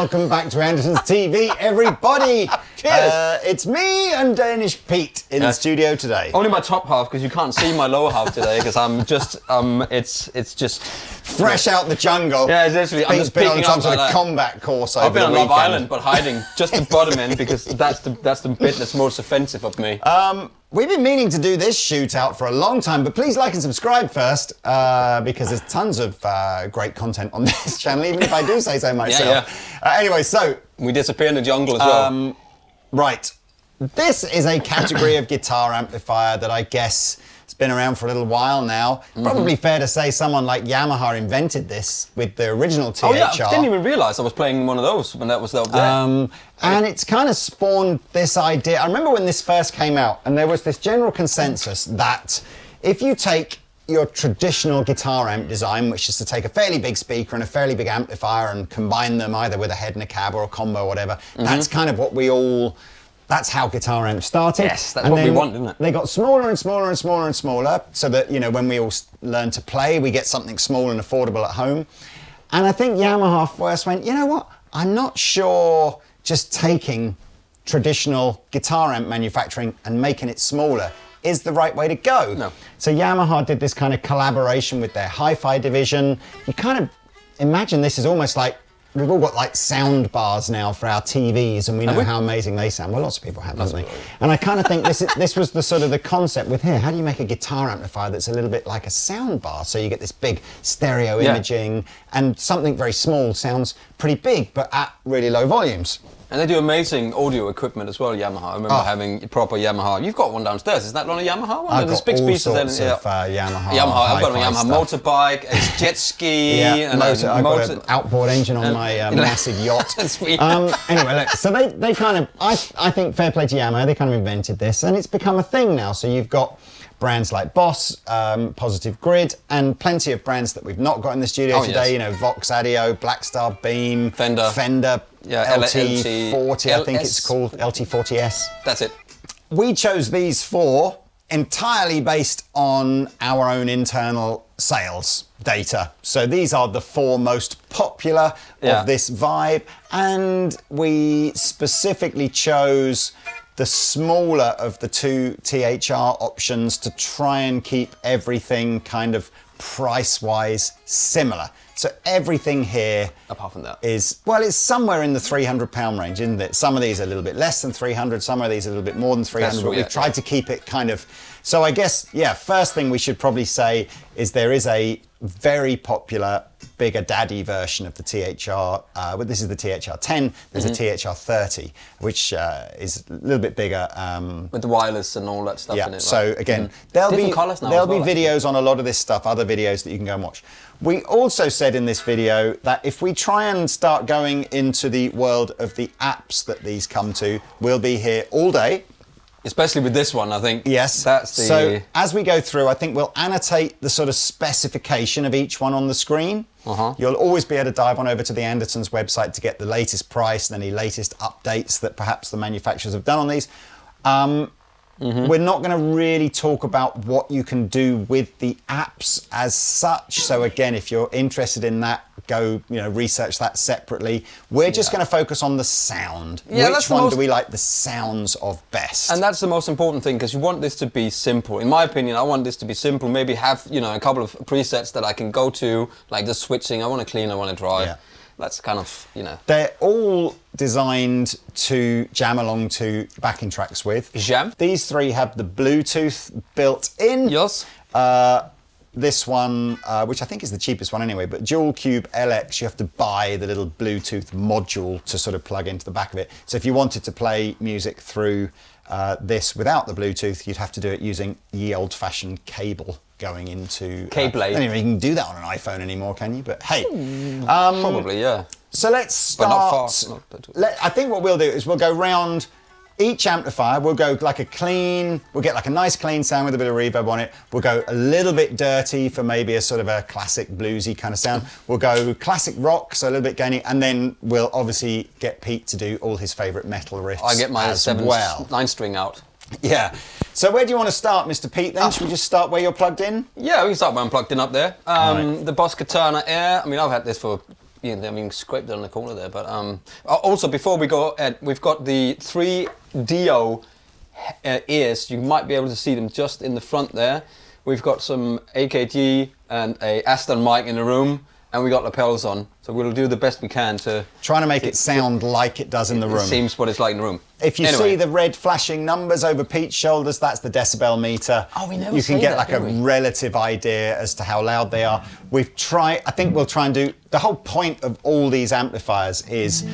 welcome back to Andertons TV, everybody. Cheers. It's me and Danish Pete in the studio today. Only my top half, because you can't see my lower half today, because I'm just, it's just... Fresh out the jungle. Yeah, literally. I'm Pete's just been on picking some up sort like of combat course I've over been the on weekend. Love Island, but hiding just the bottom end, because that's the bit that's most offensive of me. We've been meaning to do this shootout for a long time, but please like and subscribe first, because there's tons of great content on this channel, even if I do say so myself. Anyway, so... We disappear in the jungle as well. Right. This is a category of guitar amplifier that I guess has been around for a little while now. Probably fair to say someone like Yamaha invented this with the original THR. Oh yeah, I didn't even realise I was playing one of those when that was up there. And it's kind of spawned this idea. I remember when this first came out, and there was this general consensus that if you take your traditional guitar amp design, which is to take a fairly big speaker and a fairly big amplifier and combine them either with a head and a cab or a combo or whatever, that's kind of what we all... That's how guitar amps started. Yes, that's what we want, isn't it? They got smaller and smaller and smaller and smaller, so that, you know, when we all learn to play, we get something small and affordable at home. And I think Yamaha first went, you know what? I'm not sure just taking traditional guitar amp manufacturing and making it smaller is the right way to go. No. So Yamaha did this kind of collaboration with their hi-fi division. You kind of imagine this is almost like we've all got like sound bars now for our TVs, and we know how amazing they sound. Well, lots of people have, don't they? And I kind of think this was the sort of the concept with here. How do you make a guitar amplifier that's a little bit like a sound bar? So you get this big stereo imaging, and something very small sounds pretty big, but at really low volumes. And they do amazing audio equipment as well, Yamaha. I remember having proper Yamaha. You've got one downstairs, is that not a Yamaha one? I've There's got big all speakers sorts then, of Yamaha. I've got a Yamaha stuff. motorbike, a jet ski, and I've got an outboard engine on my massive yacht. Sweet. Anyway, look, so they kind of, I think fair play to Yamaha, they kind of invented this, and it's become a thing now. So you've got brands like Boss, Positive Grid, and plenty of brands that we've not got in the studio today. You know, Vox Audio, Blackstar Beam, Fender, LT40, I think it's called, LT40S. That's it. We chose these four entirely based on our own internal sales data. So these are the four most popular of this vibe, and we specifically chose the smaller of the two THR options to try and keep everything kind of price-wise similar. So everything here, apart from that, is, well, it's somewhere in the £300 range, isn't it? Some of these are a little bit less than 300, some of these are a little bit more than 300, but we've tried to keep it kind of... So I guess, first thing we should probably say is there is a very popular bigger daddy version of the THR. But this is the THR10. There's a THR30, which is a little bit bigger. With the wireless and all that stuff in it. So again, there'll be videos on a lot of this stuff, other videos that you can go and watch. We also said in this video that if we try and start going into the world of the apps that these come to, we'll be here all day. Especially with this one, I think. Yes. That's the... So as we go through, I think we'll annotate the sort of specification of each one on the screen. You'll always be able to dive on over to the Andertons website to get the latest price and any latest updates that perhaps the manufacturers have done on these. We're not going to really talk about what you can do with the apps as such. So again, if you're interested in that, go research that separately. We're just going to focus on the sound. Which one do we like the sounds of best? And that's the most important thing, because you want this to be simple. In my opinion, I want this to be simple. Maybe have a couple of presets that I can go to, like the switching. I want to clean, I want to dry. That's kind of, They're all designed to jam along to backing tracks with. Jam? These three have the Bluetooth built in. Yes. This one, which I think is the cheapest one anyway, but Dual Cube LX, you have to buy the little Bluetooth module to sort of plug into the back of it. So if you wanted to play music through this without the Bluetooth, you'd have to do it using ye old-fashioned cable going into... Cable. I don't even know if you can do that on an iPhone anymore, can you? But hey. Probably, yeah. So let's start... But not fast. I think what we'll do is we'll go round each amplifier. We'll go like a clean... We'll get like a nice clean sound with a bit of reverb on it. We'll go a little bit dirty for maybe a sort of a classic bluesy kind of sound. We'll go classic rock, so a little bit gainy, and then we'll obviously get Pete to do all his favourite metal riffs. I get my 9-string out. Yeah. So where do you want to start, Mr. Pete, then? Should we just start where you're plugged in? Yeah, we can start where I'm plugged in up there. The Boss Katana Air, I mean, I've had this for scraped it on the corner there. But also, before we go, we've got the 3 Dio ears. You might be able to see them just in the front there. We've got some AKG and a Aston mic in the room, and we got lapels on. So we'll do the best we can to... Trying to make it sound like it does in the room. It seems what it's like in the room. If you see the red flashing numbers over Pete's shoulders, that's the decibel meter. Oh, we never You can say get that, like a relative idea as to how loud they are. I think we'll try and do... The whole point of all these amplifiers is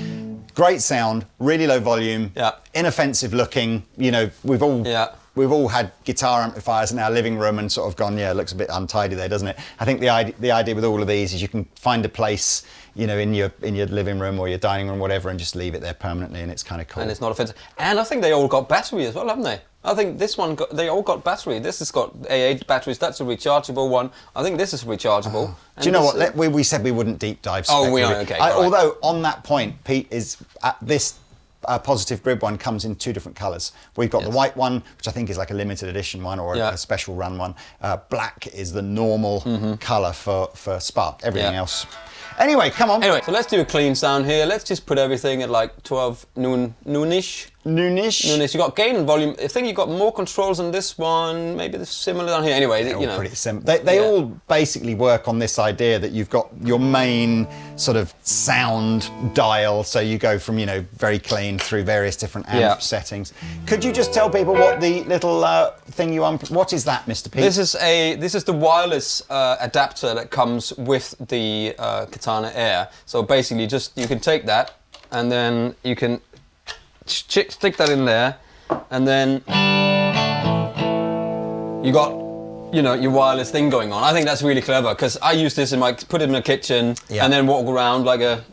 great sound, really low volume, inoffensive looking. You know, we've all had guitar amplifiers in our living room and sort of gone, it looks a bit untidy there, doesn't it? I think the idea with all of these is you can find a place, you know, in your living room or your dining room, whatever, and just leave it there permanently, and it's kind of cool. And it's not offensive. And I think they all got battery as well, haven't they? I think this one, they all got battery. This has got AA batteries. That's a rechargeable one. I think this is rechargeable. Do you know what? We said we wouldn't deep dive. We are, okay. Although, on that point, Pete is at this... positive grid one comes in 2 different colours. We've got the white one, which I think is like a limited edition one or a special run one. Black is the normal colour for Spark. Everything else. Anyway, come on. Anyway, so let's do a clean sound here. Let's just put everything at like 12 noonish. Noonish. You got gain and volume. I think you got more controls on this one. Maybe they're similar down here. Anyway, they're all pretty similar. They all basically work on this idea that you've got your main sort of sound dial. So you go from very clean through various different amp settings. Could you just tell people what the little thing you what is that, Mr. Pete? This is the wireless adapter that comes with the Katana Air. So basically, you can take that and then you can stick that in there, and then you got your wireless thing going on. I think that's really clever because I use this put it in my kitchen and then walk around like a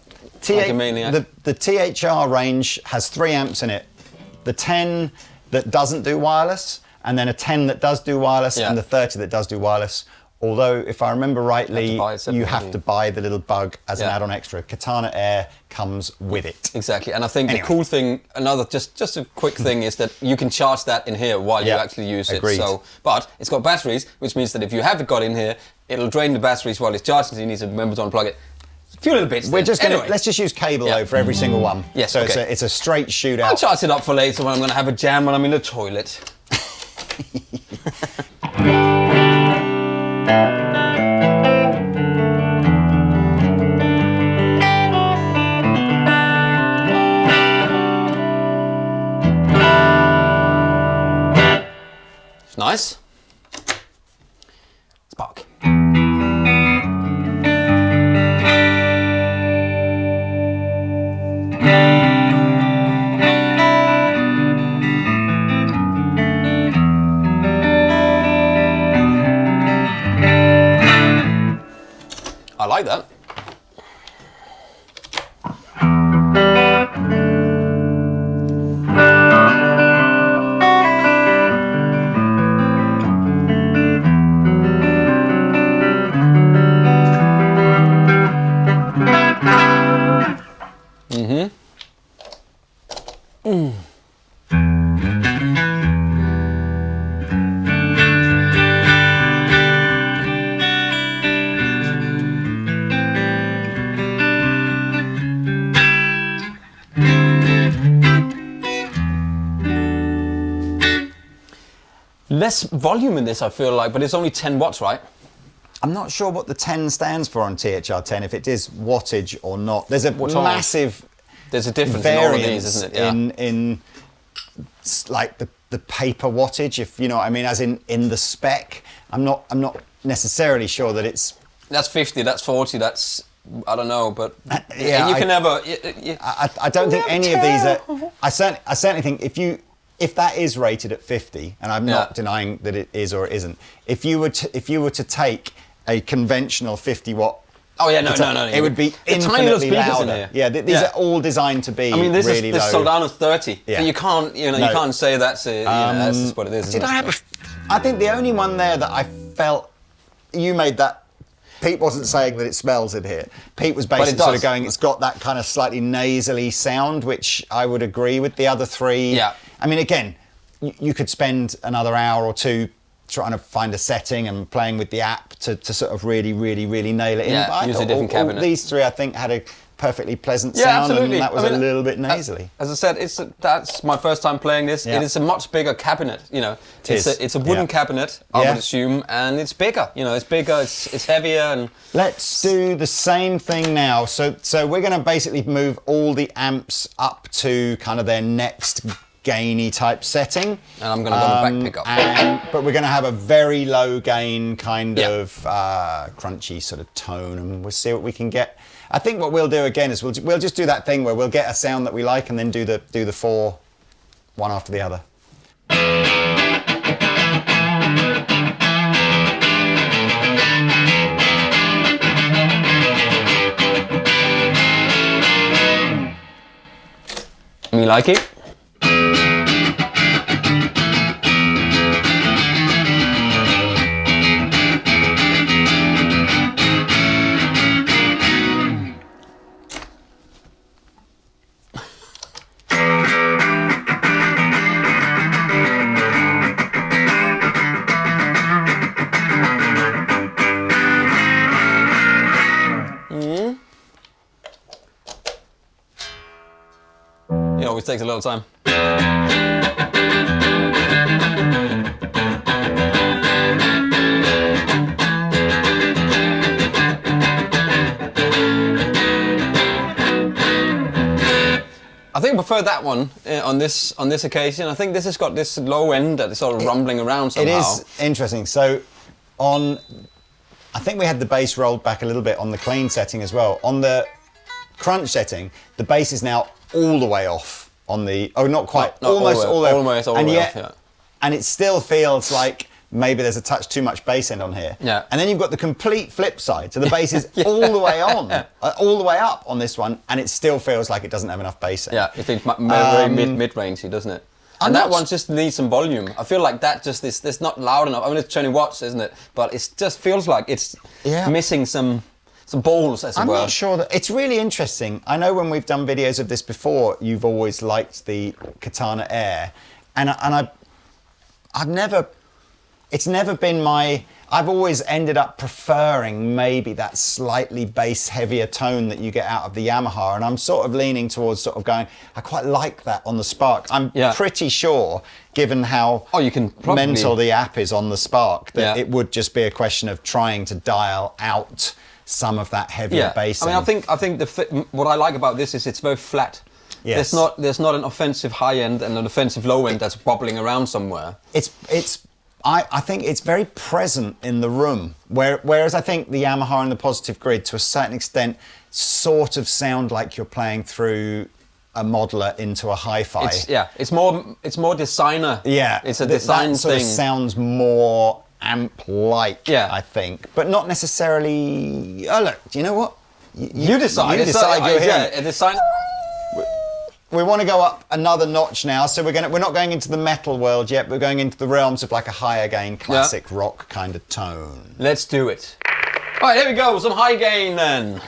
maniac. The THR range has 3 amps in it. The 10 that doesn't do wireless, and then a 10 that does do wireless, and the 30 that does do wireless. Although, if I remember rightly, you have to buy the little bug as an add-on extra. Katana Air comes with it. Exactly, and I think the cool thing, just a quick thing, is that you can charge that in here while you actually use it. So, but it's got batteries, which means that if you have it got in here, it'll drain the batteries while it's charging, so you need to remember to unplug it. A few little bits. Let's just use cable though for every single one. Yes, so it's a straight shootout. I'll charge it up for later when I'm going to have a jam when I'm in the toilet. It's nice. Spark. I like that. Less volume in this, I feel like, but it's only 10 watts, right? I'm not sure what the 10 stands for on THR10, if it is wattage or not. There's a massive There's a difference in all of these, isn't it? Yeah. In like the paper wattage, if you know what I mean, as in the spec. I'm not necessarily sure that it's... That's 50, that's 40, that's... I don't know, but yeah, you can never... I don't think any of these are... I certainly think if that is rated at 50, and I'm not denying that it is or it isn't, if you were to take a conventional 50 watt, it would be infinitely louder. Yeah, these are all designed to be. I mean, this really is low. Soldano's 30. Yeah. So you can't, you can't say that's that's just what it is. I think the only one there that I felt you made that. Pete wasn't saying that it smells in here. Pete was basically sort of going, it's got that kind of slightly nasally sound, which I would agree with. The other three, I mean, again, you could spend another hour or two trying to find a setting and playing with the app to sort of really nail it in. Yeah, But use a different cabinet. These three, I think, had a perfectly pleasant Yeah, sound, absolutely. and that was a little bit nasally. As I said, that's my first time playing this. Yeah. It is a much bigger cabinet, you know. It's a wooden cabinet, I would assume, and it's bigger. You know, it's bigger, it's heavier, and let's do the same thing now. So we're going to basically move all the amps up to kind of their next gainy type setting. And I'm going to go the back pickup. But we're going to have a very low gain kind of crunchy sort of tone, and we'll see what we can get. I think what we'll do again is we'll just do that thing where we'll get a sound that we like and then do the four one after the other. You like it? It always takes a little time. I think I prefer that one on this occasion. I think this has got this low end that is sort of rumbling around somehow. It is interesting. So I think we had the bass rolled back a little bit on the clean setting as well. On the crunch setting, the bass is now all the way off on the, not quite, almost all the way off. And it still feels like maybe there's a touch too much bass end on here. Yeah. And then you've got the complete flip side. So the bass is all the way on, all the way up on this one, and it still feels like it doesn't have enough bass end. Yeah, it feels very mid-rangey, doesn't it? And that one just needs some volume. I feel like that just is, it's not loud enough. I mean, it's 20 watts, isn't it? But it just feels like it's missing some balls, as it were. I'm not sure that, it's really interesting. I know when we've done videos of this before, you've always liked the Katana Air. And it's never been I've always ended up preferring maybe that slightly bass heavier tone that you get out of the Yamaha, and I'm sort of leaning towards sort of going, I quite like that on the Spark. I'm pretty sure, given how mental the app is on the Spark, that it would just be a question of trying to dial out some of that heavier bass. I mean, I think what I like about this is it's very flat. Yes. There's not an offensive high end and an offensive low end that's bobbling around somewhere. I think it's very present in the room, whereas I think the Yamaha and the Positive Grid, to a certain extent, sort of sound like you're playing through a modeler into a hi-fi. It's more designer. Yeah, it's a design that sort thing. Of sounds more amp-like, I think, but not necessarily. Oh look, do you know what? You decide. You decide. You're here. A design. We want to go up another notch now, so we're not going into the metal world yet. We're going into the realms of like a higher gain, classic rock kind of tone. Let's do it. All right, here we go. Some high gain then.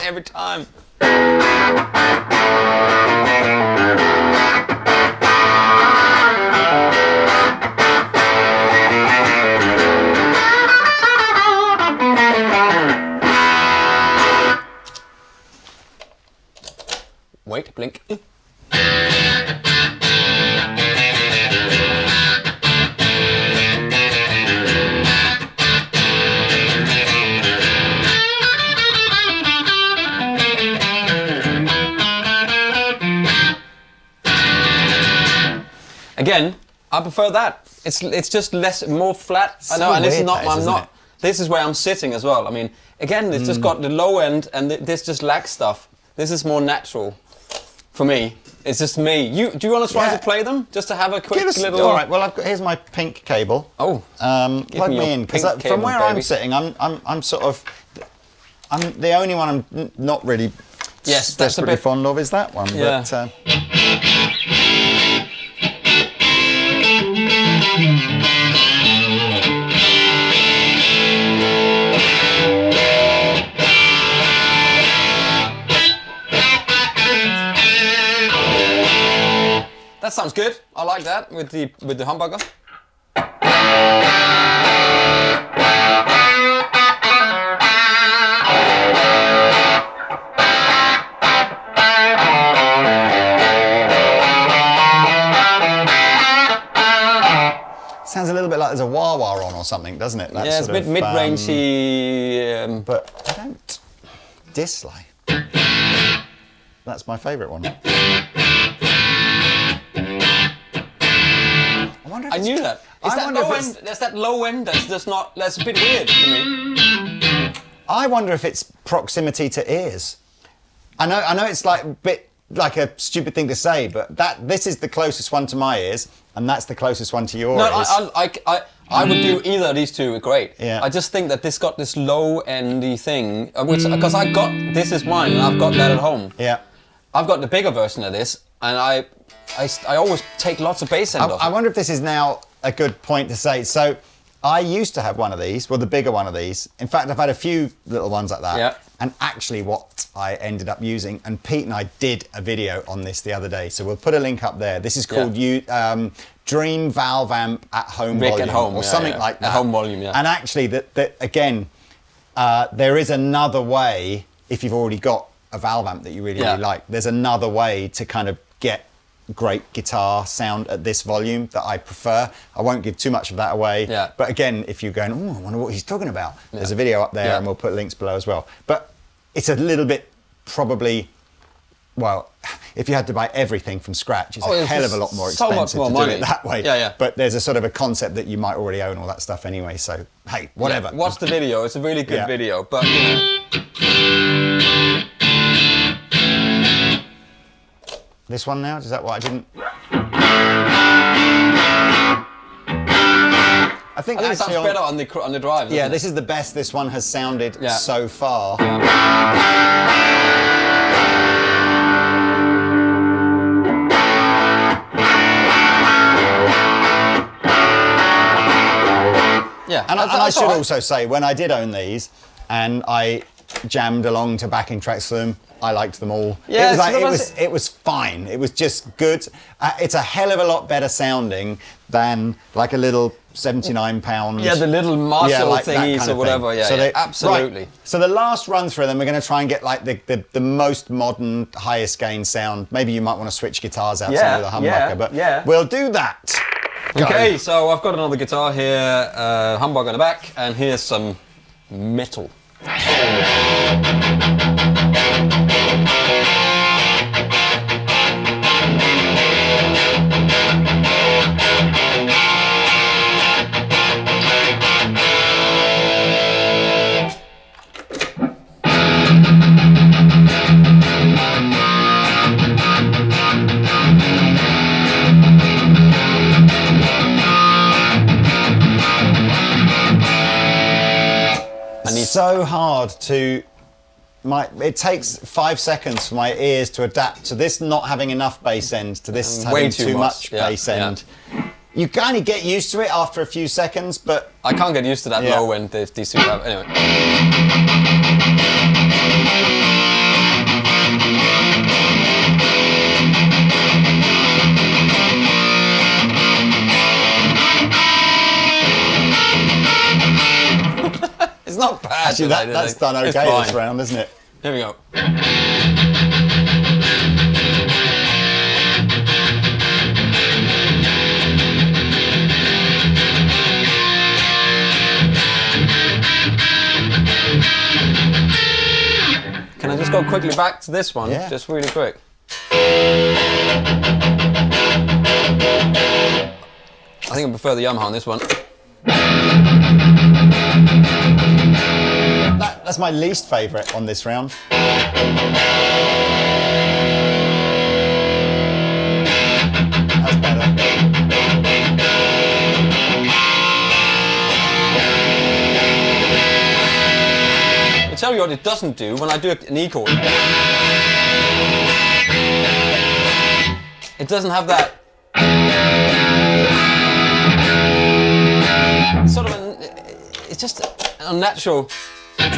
Every time. Wait, blink. Again, I prefer that. It's just more flat. So I know, and weird, this is where I'm sitting as well. I mean, again, it's just got the low end, and this just lacks stuff. This is more natural for me. It's just me. Do you want to try to play them? Just to have a quick little... All right, well, here's my pink cable. Oh. Plug me in, because from where I'm sitting, I'm sort of... I'm the only one I'm not really desperately fond of is that one. Yeah. But, that sounds good. I like that with the humbucker. sounds a little bit like there's a wah-wah on or something, doesn't it? That yeah, it's a bit mid-rangey. But I don't dislike. That's my favourite one. I knew that. There's that low end that's just not, that's a bit weird to me. I wonder if it's proximity to ears. I know it's like a bit like a stupid thing to say, but this is the closest one to my ears, and that's the closest one to your ears. I would do either of these two great. Yeah. I just think that this got this low endy thing, which because this is mine and I've got that at home. Yeah. I've got the bigger version of this, and I always take lots of bass end off. I wonder if this is now a good point to say. So I used to have one of these, well, the bigger one of these. In fact, I've had a few little ones like that. Yeah. And actually what I ended up using, and Pete and I did a video on this the other day, so we'll put a link up there. This is called Dream Valve Amp at Home Rick Volume. at home, or something like that. At home volume, yeah. And actually, again, there is another way, if you've already got a valve amp that you really like, there's another way to kind of get great guitar sound at this volume that I prefer. I won't give too much of that away. Yeah. But again, if you're going, oh, I wonder what he's talking about, there's a video up there and we'll put links below as well. But it's a little bit probably, well, if you had to buy everything from scratch, it's a hell of a lot more expensive to do it that way. Yeah, yeah. But there's a sort of a concept that you might already own all that stuff anyway. So, hey, whatever. Yeah, watch the video. It's a really good video. But, you know. This one now? Is that what I didn't? I think it sounds better on the drive. Yeah, this is the best this one has sounded so far. Yeah, and I should also say, when I did own these, and I jammed along to backing tracks for them, I liked them all. Yeah, it was fine. It was just good. It's a hell of a lot better sounding than like a little £79. Yeah, the little Marshall thingies or whatever. Yeah, absolutely. Right. So the last run through them, we're going to try and get like the most modern, highest gain sound. Maybe you might want to switch guitars out with a humbucker, but we'll do that. Go. Okay, so I've got another guitar here, humbucker in the back, and here's some metal. So hard to it takes 5 seconds for my ears to adapt to this not having enough bass end, to this having too much bass end. You kind of get used to it after a few seconds, but I can't get used to that low end these two have. Anyway. It's not bad. Actually, that's done okay this round, isn't it? Here we go. Can I just go quickly back to this one? Yeah. Just really quick. I think I prefer the Yamaha on this one. That's my least favourite on this round. what it doesn't do when I do an E chord. It doesn't have that. It's sort of it's just unnatural. This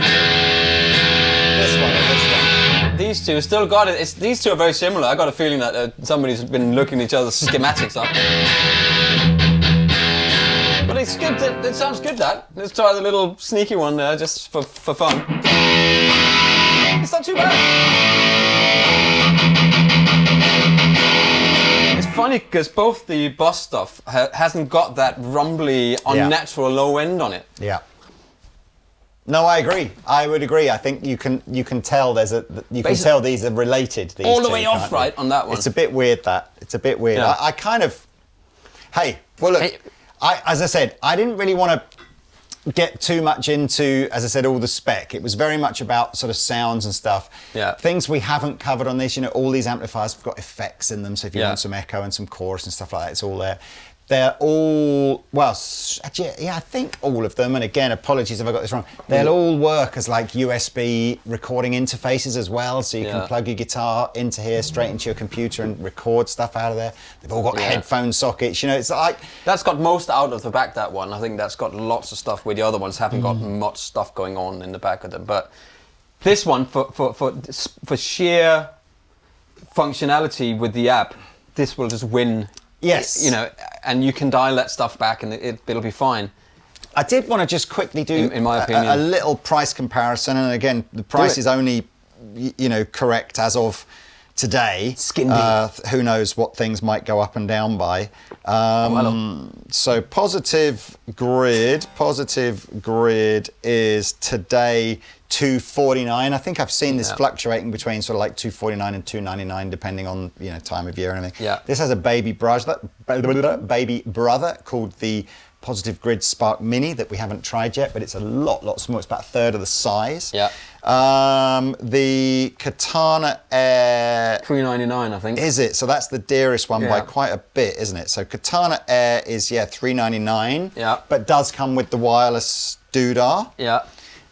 one or this one? These two still got it. These two are very similar. I got a feeling that somebody's been looking at each other's schematics up. But it's good. It sounds good. Let's try the little sneaky one there, just for fun. It's not too bad. It's funny because both the boss stuff hasn't got that rumbly, unnatural low end on it. Yeah. No, I agree. I would agree. I think you can tell can tell these are related. These all the two, way off, right, on that one. It's a bit weird. It's a bit weird. Yeah. I kind of. Hey, well look. Hey. As I said, I didn't really want to get too much into, as I said, all the spec. It was very much about sort of sounds and stuff. Yeah. Things we haven't covered on this. All these amplifiers have got effects in them. So if you want some echo and some chorus and stuff like that, it's all there. They're all, actually, I think all of them, and again, apologies if I got this wrong, they'll all work as like USB recording interfaces as well, so you can plug your guitar into here, straight into your computer and record stuff out of there. They've all got headphone sockets, it's like... That's got most out of the back, that one. I think that's got lots of stuff where the other ones haven't got much stuff going on in the back of them. But this one, for sheer functionality with the app, this will just win. Yes. And you can dial that stuff back and it'll be fine. I did want to just quickly do, in my opinion, a little price comparison. And again, the price is only, correct as of today. Skin deep. Who knows what things might go up and down by. So Positive Grid is today $249. I think I've seen this fluctuating between sort of like $249 and $299 depending on time of year and everything. Yeah. This has a baby brother called the Positive Grid Spark Mini that we haven't tried yet, but it's a lot smaller. It's about a third of the size. Yeah. The Katana Air $399, I think. Is it? So that's the dearest one by quite a bit, isn't it? So Katana Air is $399. Yeah. But does come with the wireless doodah. Yeah.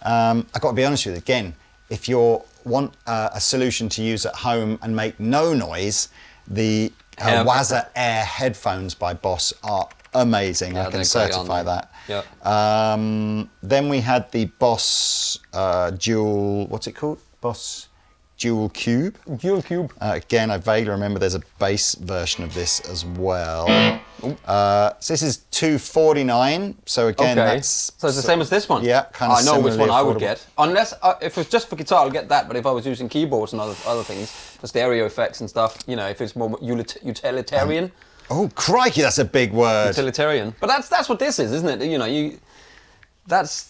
I've got to be honest with you, again, if you want a solution to use at home and make no noise, the Waza Air headphones by Boss are amazing. I can certify that. Yeah. Then we had the Boss Dual, what's it called? Boss Dual Cube. Dual Cube. Again, I vaguely remember there's a bass version of this as well. So this is $249. So again, that's... So it's the same as this one? Yeah, kind of I know which one affordable. I would get. Unless, if it's just for guitar, I'll get that. But if I was using keyboards and other things, for stereo effects and stuff, if it's more utilitarian... Oh, crikey, that's a big word. Utilitarian. But that's what this is, isn't it? That's...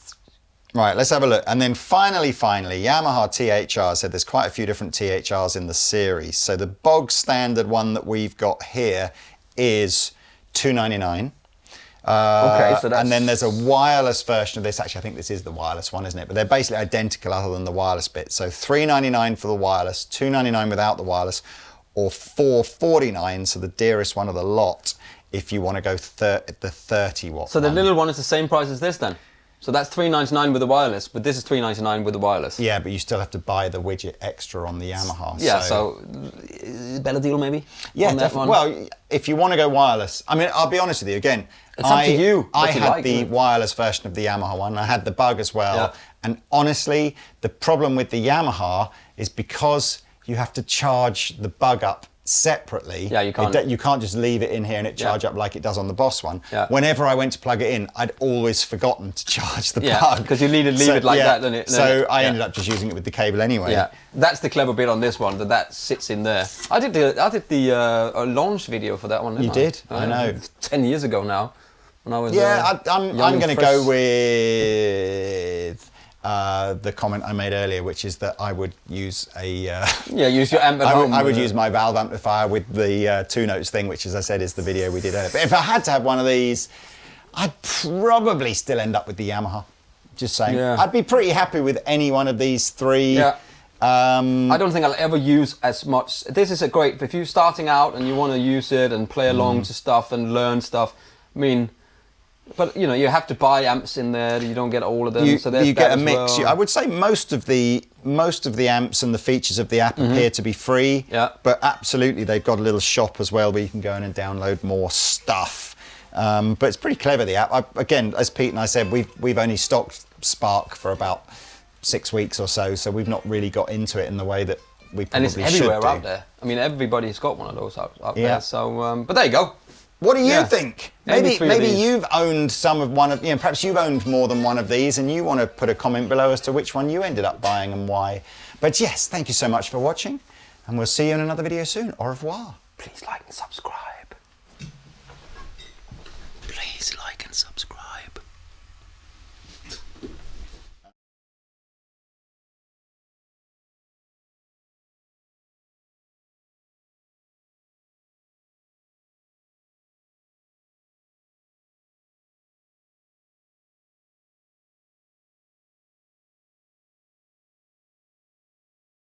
Right, let's have a look. And then finally, Yamaha THR said there's quite a few different THRs in the series. So the bog standard one that we've got here is $299. Okay, so that's... And then there's a wireless version of this. Actually, I think this is the wireless one, isn't it? But they're basically identical other than the wireless bit. So $399 for the wireless, $299 without the wireless, or $449, so the dearest one of the lot, if you want to go the 30 watt. So the little one is the same price as this then? So that's $399 with the wireless, but this is $399 with the wireless. Yeah, but you still have to buy the widget extra on the Yamaha. Yeah, so better deal maybe? Yeah, definitely. Well, if you want to go wireless, I mean, I'll be honest with you, again, it's up to you. I had the wireless version of the Yamaha one. I had the bug as well. Yeah. And honestly, the problem with the Yamaha is because you have to charge the bug up separately. Yeah, you can't. You can't just leave it in here and it charge up like it does on the Boss one. Yeah. Whenever I went to plug it in, I'd always forgotten to charge the Yeah, plug. because you leave it like that, don't it? So I ended up just using it with the cable anyway. Yeah, that's the clever bit on this one, that sits in there. I did the launch video for that one. You did? I know. 10 years ago now, when I was I'm going to go with the comment I made earlier, which is that I would use a... use your amp at home. I would use my valve amplifier with the 2 notes thing, which, as I said, is the video we did earlier. But if I had to have one of these, I'd probably still end up with the Yamaha. Just saying. Yeah. I'd be pretty happy with any one of these 3. Yeah. I don't think I'll ever use as much. This is a great... If you're starting out and you want to use it and play along to stuff and learn stuff, I mean... But you know, you have to buy amps in there. You don't get all of them. So there's you get that a as mix. well. I would say most of the amps and the features of the app appear to be free. Yeah. But absolutely, they've got a little shop as well where you can go in and download more stuff. But it's pretty clever, the app. Again, as Pete and I said, we've only stocked Spark for about 6 weeks or so we've not really got into it in the way that we probably should do. And it's everywhere out there. I mean, everybody's got one of those out there. So, but there you go. What do you think? Maybe these. you've owned some of one of, perhaps you've owned more than one of these and you want to put a comment below as to which one you ended up buying and why. But yes, thank you so much for watching and we'll see you in another video soon. Au revoir. Please like and subscribe. Please like and subscribe.